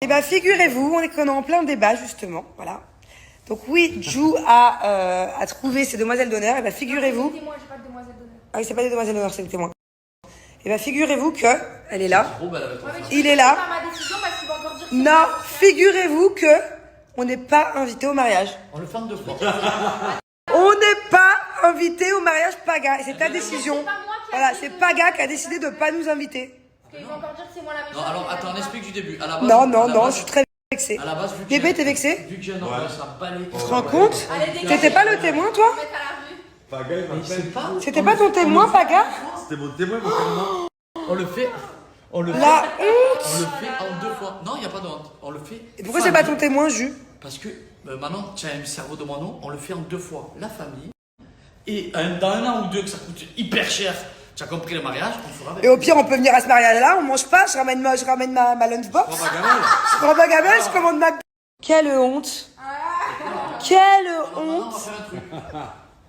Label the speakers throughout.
Speaker 1: Eh bien, figurez-vous, on est en plein débat, justement. Voilà. Donc, oui, Ju a trouvé ses demoiselles d'honneur. Eh bien, figurez-vous.
Speaker 2: C'est témoin, j'ai pas de demoiselle d'honneur.
Speaker 1: Ah oui, c'est pas des demoiselles d'honneur, c'est des témoins. Eh bien, figurez-vous que. Elle est là.
Speaker 3: Trop belle avec toi.
Speaker 1: Il est là.
Speaker 2: C'est pas ma décision parce qu'il va encore dire que c'est
Speaker 1: Non,
Speaker 2: pas-
Speaker 1: figurez-vous que. On n'est pas invité au mariage.
Speaker 3: On le fait en 2 fois.
Speaker 1: On n'est pas invité au mariage Paga. Et c'est ta décision.
Speaker 2: C'est pas moi qui a
Speaker 1: Voilà,
Speaker 2: dit
Speaker 1: c'est
Speaker 2: de-
Speaker 1: Paga qui a décidé de ne pas nous inviter.
Speaker 2: Parce qu'il va encore dire que c'est moi la méchante.
Speaker 3: Non, alors
Speaker 2: mais
Speaker 3: attends, on
Speaker 2: j'aime
Speaker 3: explique
Speaker 2: pas.
Speaker 3: du début. À la base,
Speaker 1: Non,
Speaker 3: à
Speaker 1: non,
Speaker 3: la
Speaker 1: non,
Speaker 3: base-
Speaker 1: je suis très vexée.
Speaker 3: À la base, vu que
Speaker 1: Bébé,
Speaker 3: j'ai-
Speaker 1: t'es vexé?
Speaker 3: Vu que j'ai un homme, ça me bat les
Speaker 1: Tu te rends compte?
Speaker 2: Allez, dégagez.
Speaker 1: T'étais pas le témoin, toi?
Speaker 2: Mettre à la rue.
Speaker 4: Paga, il m'appelle.
Speaker 1: C'était pas ton témoin, Paga?
Speaker 4: C'était mon témoin, mon témoin.
Speaker 3: On le fait. On le fait.
Speaker 1: La honte!
Speaker 3: On le fait en 2 fois. Non, il n'y a pas de honte. On le fait.
Speaker 1: Et pourquoi c'est pas ton témoin, Ju?
Speaker 3: Parce que maintenant, tu as un cerveau de moineau, on le fait en 2 fois. La famille. Et dans 1 an ou 2, que ça coûte hyper cher, tu as compris le mariage, on fera avec.
Speaker 1: Et au pire, on peut venir à ce mariage-là, on mange pas, je ramène ma lunchbox.
Speaker 4: Prends ma gamelle.
Speaker 1: Je prends ma gamelle, je commande ma. Quelle honte! Quelle
Speaker 3: Non, on va
Speaker 1: honte!
Speaker 3: faire un truc.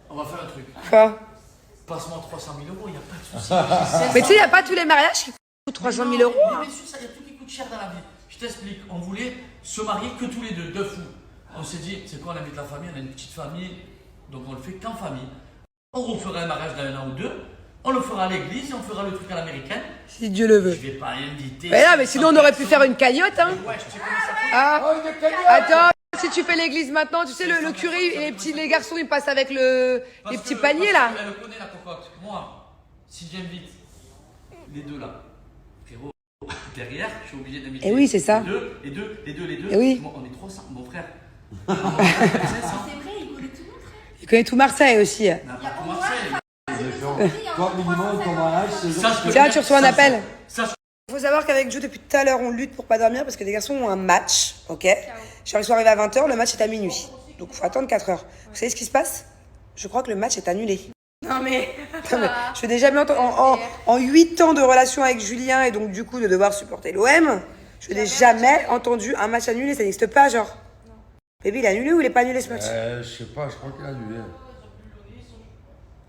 Speaker 3: On va faire un truc.
Speaker 1: Quoi?
Speaker 3: Passe-moi 300 000 euros, il n'y a pas de souci.
Speaker 1: Mais tu sais, y a pas tous les mariages qui coûtent 300 000 euros.
Speaker 3: Mais bien sûr, ça y a tout qui coûte cher dans la vie. Je t'explique. On voulait se marier que tous les deux, de fous. On s'est dit, c'est quoi, on invite la famille, on a une petite famille, donc on le fait qu'en famille. On refera un mariage dans 1 an ou 2, on le fera à l'église et on fera le truc à l'américaine.
Speaker 1: Si Dieu le
Speaker 3: Je
Speaker 1: veut.
Speaker 3: vais pas inviter.
Speaker 1: Mais là, mais sinon, on aurait pu faire une cagnotte, hein.
Speaker 3: Ouais, je sais comment ça fait.
Speaker 1: Ah. Attends, si tu fais l'église maintenant, tu sais, le curé et les garçons, ils passent avec les
Speaker 3: Parce
Speaker 1: petits
Speaker 3: que-
Speaker 1: paniers,
Speaker 3: parce
Speaker 1: là.
Speaker 3: que Elle connaît la cocotte. Moi, si j'invite les deux là, frérot, derrière, je suis obligé d'inviter.
Speaker 1: Eh oui, c'est ça.
Speaker 3: Les deux.
Speaker 1: Eh oui.
Speaker 3: Moi, on est 300, mon frère.
Speaker 2: C'est vrai, il connaît tout le monde, frère.
Speaker 1: Il connaît tout Marseille aussi.
Speaker 3: N'a pas tout Marseille.
Speaker 4: Toi, minimum, ton mariage, c'est
Speaker 3: Sache que-
Speaker 1: Tiens, tu reçois un
Speaker 3: sache-
Speaker 1: appel.
Speaker 3: sache-
Speaker 1: Il faut savoir qu'avec Joe, depuis tout à l'heure, on lutte pour pas dormir parce que des garçons ont un match, ok? Ils sont arrivés à 20h, le match est à minuit. Donc il faut attendre 4 heures. Vous savez ce qui se passe? Je crois que le match est annulé.
Speaker 2: Non, mais.
Speaker 1: Non, mais je n'ai jamais entendu. En 8 ans de relation avec Julien et donc du coup de devoir supporter l'OM, je n'ai jamais entendu un match annulé. Ça n'existe pas, genre. Bébé, il est annulé ou il est pas annulé ce match?
Speaker 4: Je sais pas, je crois qu'il a annulé.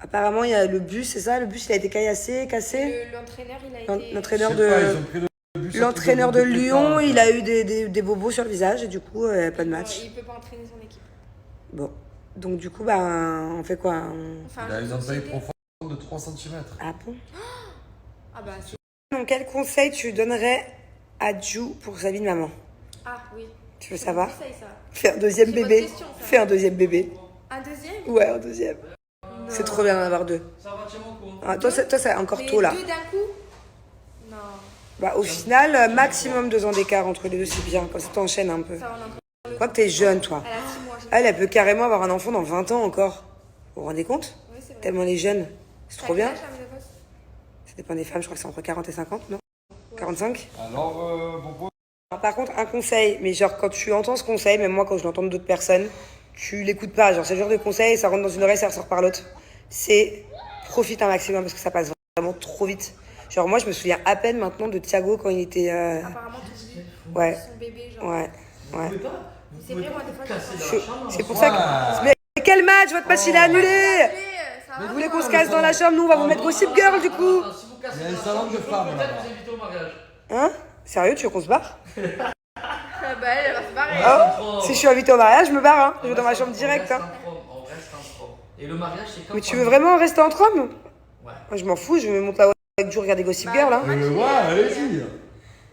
Speaker 1: Apparemment, il y a le bus, c'est ça? Le bus, il a été caillassé, cassé.
Speaker 2: L'entraîneur, il a été.
Speaker 1: L'entraîneur
Speaker 4: Je sais pas, ils
Speaker 1: de.
Speaker 4: ont pris le bus.
Speaker 1: L'entraîneur de Lyon, il a eu des bobos sur le visage et du coup, pas de match.
Speaker 2: Il peut pas entraîner son équipe.
Speaker 1: Bon. Donc du coup, bah, on fait quoi?
Speaker 2: Enfin,
Speaker 4: Il a une entaille
Speaker 2: société.
Speaker 4: profonde de 3 cm.
Speaker 1: Ah bon?
Speaker 2: Ah, bah, c'est.
Speaker 1: Donc quel conseil tu donnerais à Ju pour sa vie de maman?
Speaker 2: Ah, oui.
Speaker 1: Tu veux savoir?
Speaker 2: Conseil, ça.
Speaker 1: Fais un deuxième
Speaker 2: C'est votre
Speaker 1: bébé.
Speaker 2: question, ça.
Speaker 1: Fais un deuxième bébé.
Speaker 2: Un deuxième?
Speaker 1: Ouais, un deuxième. C'est trop bien d'en avoir 2.
Speaker 3: Ça va, tiens mon coup.
Speaker 1: Ah, toi, c'est encore
Speaker 2: Mais
Speaker 1: tôt là.
Speaker 2: 2 d'un coup? Non.
Speaker 1: Bah, au final, maximum 2 ans d'écart entre les deux, c'est bien. Comme ça, t'enchaînes un peu.
Speaker 2: Ça, on a encore.
Speaker 1: Crois que t'es jeune, toi.
Speaker 2: Elle a 6 mois.
Speaker 1: Elle peut carrément avoir un enfant dans 20 ans encore. Vous vous rendez compte?
Speaker 2: Oui, c'est vrai.
Speaker 1: Tellement elle est jeune. C'est trop bien.
Speaker 2: T'as quel âge, Amina Boss?
Speaker 1: Ça dépend des femmes, je crois que c'est entre 40 et 50, non? 45?
Speaker 4: Alors, Bobo,
Speaker 1: Alors, par contre, un conseil, mais genre quand tu entends ce conseil, même moi quand je l'entends d'autres personnes, tu l'écoutes pas. Genre c'est le genre de conseil, ça rentre dans une oreille, ça ressort par l'autre. C'est profite un maximum parce que ça passe vraiment trop vite. Genre moi je me souviens à peine maintenant de Thiago quand il était...
Speaker 2: Apparemment, tu dis.
Speaker 1: Ouais,
Speaker 2: Son bébé, genre.
Speaker 1: ouais, ouais.
Speaker 2: C'est vrai, moi, des fois,
Speaker 3: Casser
Speaker 2: je
Speaker 3: dans la chambre.
Speaker 1: C'est pour ça que... Mais quel match? Votre match il est annulé! Vous voulez qu'on se casse dans la chambre? Nous on va vous mettre Gossip Girl du coup!
Speaker 3: Si vous cassez
Speaker 4: Il y a un
Speaker 3: dans la
Speaker 4: salon
Speaker 3: chambre,
Speaker 4: de
Speaker 3: je peux
Speaker 4: femmes,
Speaker 3: peut-être
Speaker 4: là-bas.
Speaker 3: vous inviter au mariage.
Speaker 1: Hein? Sérieux, tu veux qu'on se barre?
Speaker 2: Ah, bah, elle va se barrer.
Speaker 1: Oh, si je suis invitée au mariage, je me barre, hein. Je vais dans ma chambre direct, hein.
Speaker 3: On reste entre hommes. Et le mariage, c'est comme.
Speaker 1: Mais tu veux vraiment rester entre hommes?
Speaker 3: Ouais.
Speaker 1: Moi je m'en fous, je vais me monter là avec Joe regarder Gossip Girl, hein.
Speaker 4: ouais, allez-y.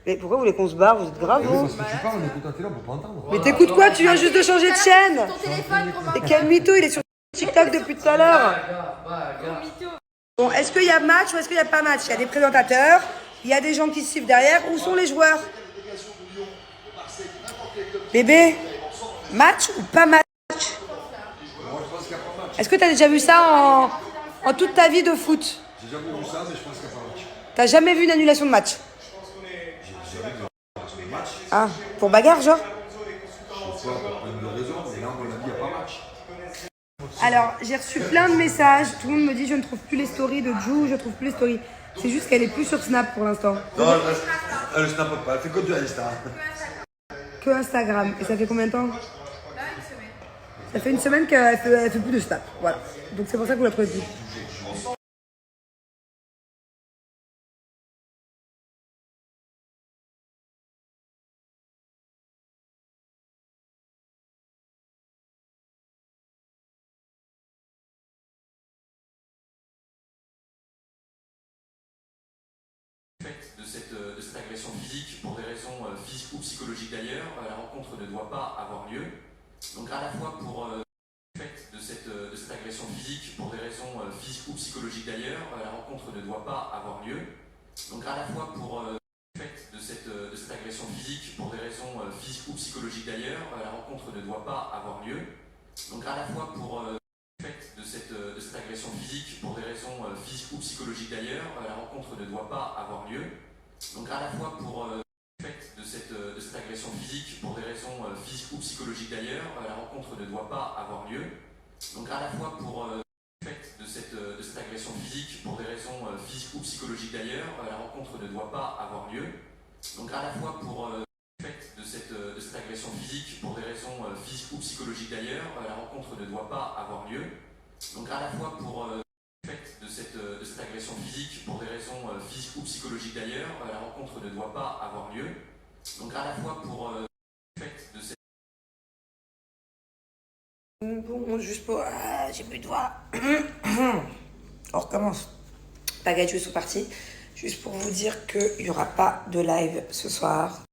Speaker 1: Mais pourquoi vous voulez qu'on se barre? Vous êtes grave, vous?
Speaker 4: Parce que tu parles, on écoute un télé, on peut pas entendre.
Speaker 1: Mais t'écoutes quoi? Tu viens juste de changer de chaîne!
Speaker 2: Ton téléphone,
Speaker 1: Et quel mytho, il est sur TikTok depuis tout à l'heure!
Speaker 2: mytho.
Speaker 1: Bon, est-ce qu'il y a match ou est-ce qu'il n'y a pas match? Il y a des présentateurs, il y a des gens qui suivent derrière. Où sont les joueurs? Bébé, match ou pas match? Est-ce que t'as déjà vu ça en toute ta vie de foot?
Speaker 4: J'ai jamais vu ça, mais je pense qu'il n'y a pas match.
Speaker 1: T'as jamais vu une annulation de match? Ah, pour bagarre, genre?
Speaker 4: Je sais pas, pour plein de raisons, mais là, à mon avis, il n'y a pas match.
Speaker 1: Alors, j'ai reçu plein de messages. Tout le monde me dit je ne trouve plus les stories de Ju, je trouve plus les stories. C'est juste qu'elle est plus sur Snap pour l'instant.
Speaker 4: Non, elle snappe pas, elle fait que de Insta.
Speaker 1: Que Instagram. Et ça fait combien de temps? Ça fait une semaine qu'elle fait plus de Snap. Voilà. Donc c'est pour ça que vous la trouvez plus.
Speaker 5: de cette agression physique pour des raisons physiques ou psychologiques d'ailleurs. La rencontre ne doit pas avoir lieu. Donc à la fois pour le fait de cette agression physique pour des raisons physiques ou psychologiques d'ailleurs. La rencontre ne doit pas avoir lieu. Donc à la fois pour le fait de cette agression physique pour des raisons physiques ou psychologiques d'ailleurs. La rencontre ne doit pas avoir lieu. Donc à la fois pour le fait de cette agression physique pour des raisons physiques ou psychologiques d'ailleurs. La rencontre ne doit pas avoir lieu. Donc à la fois pour le fait de cette agression physique pour des raisons physiques ou psychologiques d'ailleurs. La rencontre ne doit pas avoir lieu. Donc à la fois pour le fait de cette agression physique pour des raisons physiques ou psychologiques d'ailleurs. La rencontre ne doit pas avoir lieu. Donc à la fois pour le fait de cette agression physique pour des raisons physiques ou psychologiques d'ailleurs. La rencontre ne doit pas avoir lieu. Donc à la fois pour le fait de cette agression physique pour des raisons physiques ou psychologiques d'ailleurs. La rencontre ne doit pas avoir lieu. Donc à la fois pour le fait de cette...
Speaker 1: Bon, juste pour... Ah, j'ai plus de voix. On recommence. Pagayos sont partis. Juste pour vous dire qu'il n'y aura pas de live ce soir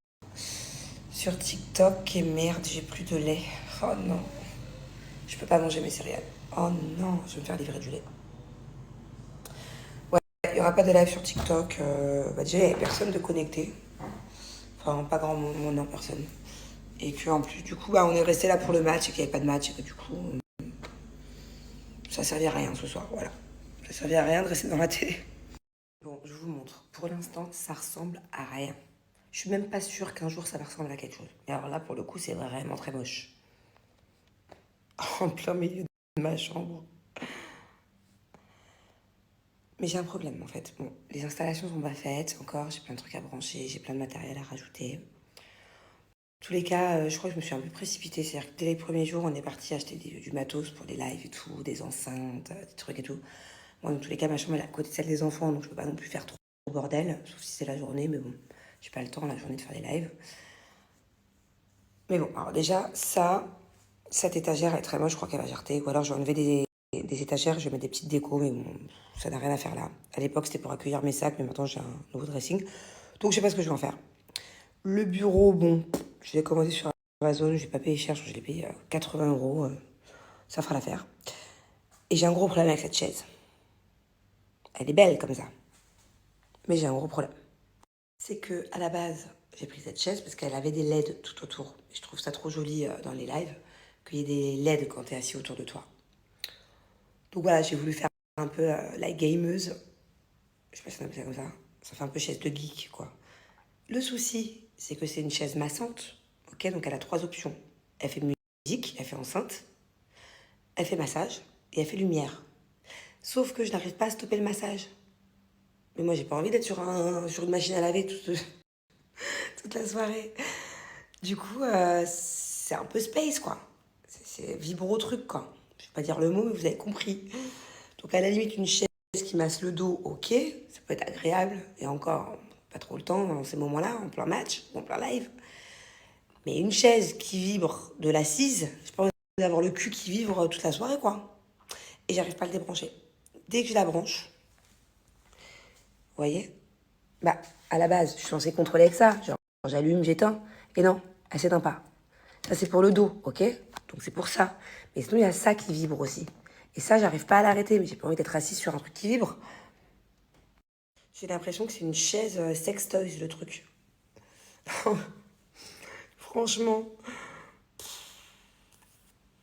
Speaker 1: sur TikTok. Et merde, j'ai plus de lait. Oh non. Je peux pas manger mes céréales. Oh non, je vais me faire livrer du lait. Ouais, il n'y aura pas de live sur TikTok. Déjà, il n'y avait personne de connecté. Enfin, pas grand monde, non, personne. Et qu'en plus, du coup, on est resté là pour le match et qu'il n'y avait pas de match. Et que du coup, ça servait à rien ce soir. Voilà. Ça servait à rien de rester dans la télé. Bon, je vous montre. Pour l'instant, ça ressemble à rien. Je suis même pas sûre qu'un jour ça va ressembler à quelque chose. Et alors là, pour le coup, c'est vraiment très moche. En plein milieu de ma chambre. Mais j'ai un problème en fait. Bon, les installations sont pas faites encore. J'ai plein de trucs à brancher. J'ai plein de matériel à rajouter. En tous les cas, je crois que je me suis un peu précipitée. C'est-à-dire que dès les premiers jours, on est parti acheter du matos pour les lives et tout, des enceintes, des trucs et tout. Moi, dans tous les cas, ma chambre elle est à côté de celle des enfants, donc je peux pas non plus faire trop bordel, sauf si c'est la journée, mais bon, j'ai pas le temps la journée de faire des lives. Mais bon, alors déjà, cette étagère est très moche, je crois qu'elle va jeter. Ou alors je vais enlever des étagères, je vais mettre des petites décos, mais bon, ça n'a rien à faire là. À l'époque, c'était pour accueillir mes sacs, mais maintenant j'ai un nouveau dressing. Donc je sais pas ce que je vais en faire. Le bureau, bon, je l'ai commandé sur Amazon, je l'ai pas payé cher, je l'ai payé 80 €. Ça fera l'affaire. Et j'ai un gros problème avec cette chaise. Elle est belle comme ça. Mais j'ai un gros problème. C'est que à la base, j'ai pris cette chaise parce qu'elle avait des LED tout autour. Et je trouve ça trop joli dans les lives, qu'il y ait des LED quand t'es assis autour de toi. Donc voilà, j'ai voulu faire un peu la gameuse. Je sais pas si on appelle ça comme ça. Ça fait un peu chaise de geek, quoi. Le souci, c'est que c'est une chaise massante. Ok, donc elle a 3 options. Elle fait musique, elle fait enceinte, elle fait massage et elle fait lumière. Sauf que je n'arrive pas à stopper le massage. Mais moi, j'ai pas envie d'être sur une machine à laver toute la soirée. Du coup, c'est un peu space, quoi. C'est vibro truc, quoi. Je vais pas dire le mot, mais vous avez compris. Donc, à la limite, une chaise qui masse le dos, ok. Ça peut être agréable. Et encore, pas trop le temps dans ces moments-là, en plein match, en plein live. Mais une chaise qui vibre de l'assise, j'ai pas envie d'avoir le cul qui vibre toute la soirée, quoi. Et j'arrive pas à le débrancher. Dès que je la branche, vous voyez, bah, à la base, je suis censée contrôler avec ça. Genre, j'allume, j'éteins. Et non, elle s'éteint pas. Ça, c'est pour le dos, ok? Donc, c'est pour ça. Mais sinon, il y a ça qui vibre aussi. Et ça, j'arrive pas à l'arrêter. Mais j'ai pas envie d'être assise sur un truc qui vibre. J'ai l'impression que c'est une chaise sextoys, le truc. Franchement,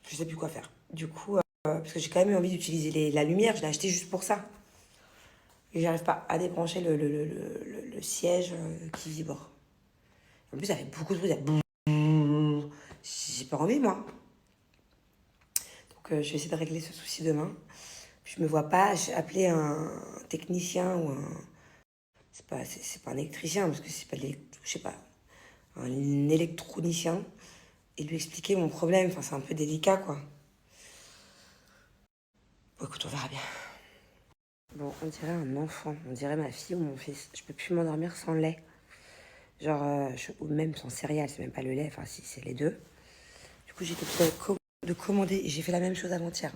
Speaker 1: je sais plus quoi faire. Du coup, parce que j'ai quand même eu envie d'utiliser la lumière. Je l'ai acheté juste pour ça. Et j'arrive pas à débrancher le siège qui vibre. En plus, ça fait beaucoup de bruit. J'ai pas envie, moi. Donc, je vais essayer de régler ce souci demain. Je me vois pas appeler un technicien ou un... C'est pas un électricien, parce que c'est pas je sais pas, un électronicien, et lui expliquer mon problème. Enfin, c'est un peu délicat, quoi. Bon, écoute, on verra bien. Bon, on dirait un enfant. On dirait ma fille ou mon fils. Je peux plus m'endormir sans lait. Genre, ou même sans céréales, c'est même pas le lait, enfin si, c'est les deux. Du coup, j'étais obligée de commander, et j'ai fait la même chose avant-hier.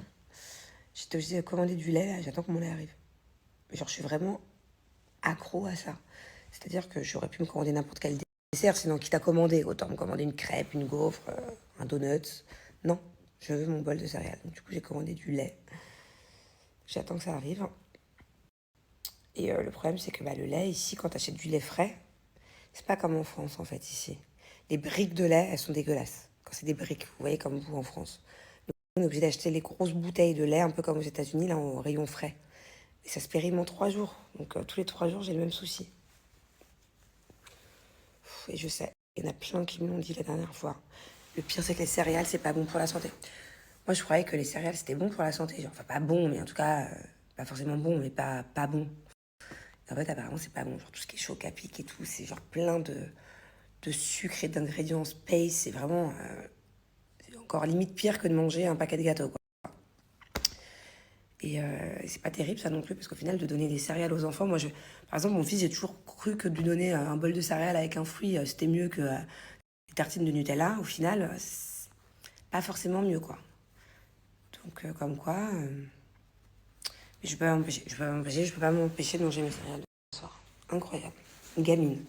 Speaker 1: J'étais obligée de commander du lait, là, j'attends que mon lait arrive. Genre, je suis vraiment accro à ça. C'est-à-dire que j'aurais pu me commander n'importe quel dessert, sinon quitte à commander, autant me commander une crêpe, une gaufre, un donut. Non, je veux mon bol de céréales. Donc, du coup, j'ai commandé du lait. J'attends que ça arrive. Et le problème, c'est que le lait, ici, quand tu achètes du lait frais, c'est pas comme en France, en fait, ici. Les briques de lait, elles sont dégueulasses. Quand c'est des briques, vous voyez, comme vous en France. Donc, on est obligé d'acheter les grosses bouteilles de lait, un peu comme aux États-Unis, là, en rayon frais. Et ça se périme en 3 jours. Donc, tous les 3 jours, j'ai le même souci. Et je sais, il y en a plein qui me l'ont dit la dernière fois. Le pire, c'est que les céréales, c'est pas bon pour la santé. Moi, je croyais que les céréales, c'était bon pour la santé. Genre, enfin, pas bon, mais en tout cas, pas forcément bon, mais pas bon. En fait, apparemment, c'est pas bon. Genre, tout ce qui est choc à pic et tout, c'est genre plein de sucre et d'ingrédients space. C'est vraiment c'est encore limite pire que de manger un paquet de gâteaux, quoi. Et c'est pas terrible, ça non plus, parce qu'au final, de donner des céréales aux enfants, par exemple, mon fils, j'ai toujours cru que de lui donner un bol de céréales avec un fruit, c'était mieux que des tartines de Nutella. Au final, c'est pas forcément mieux, quoi. Donc, comme quoi... mais je peux pas m'empêcher de manger mes céréales le soir. Incroyable. Une gamine.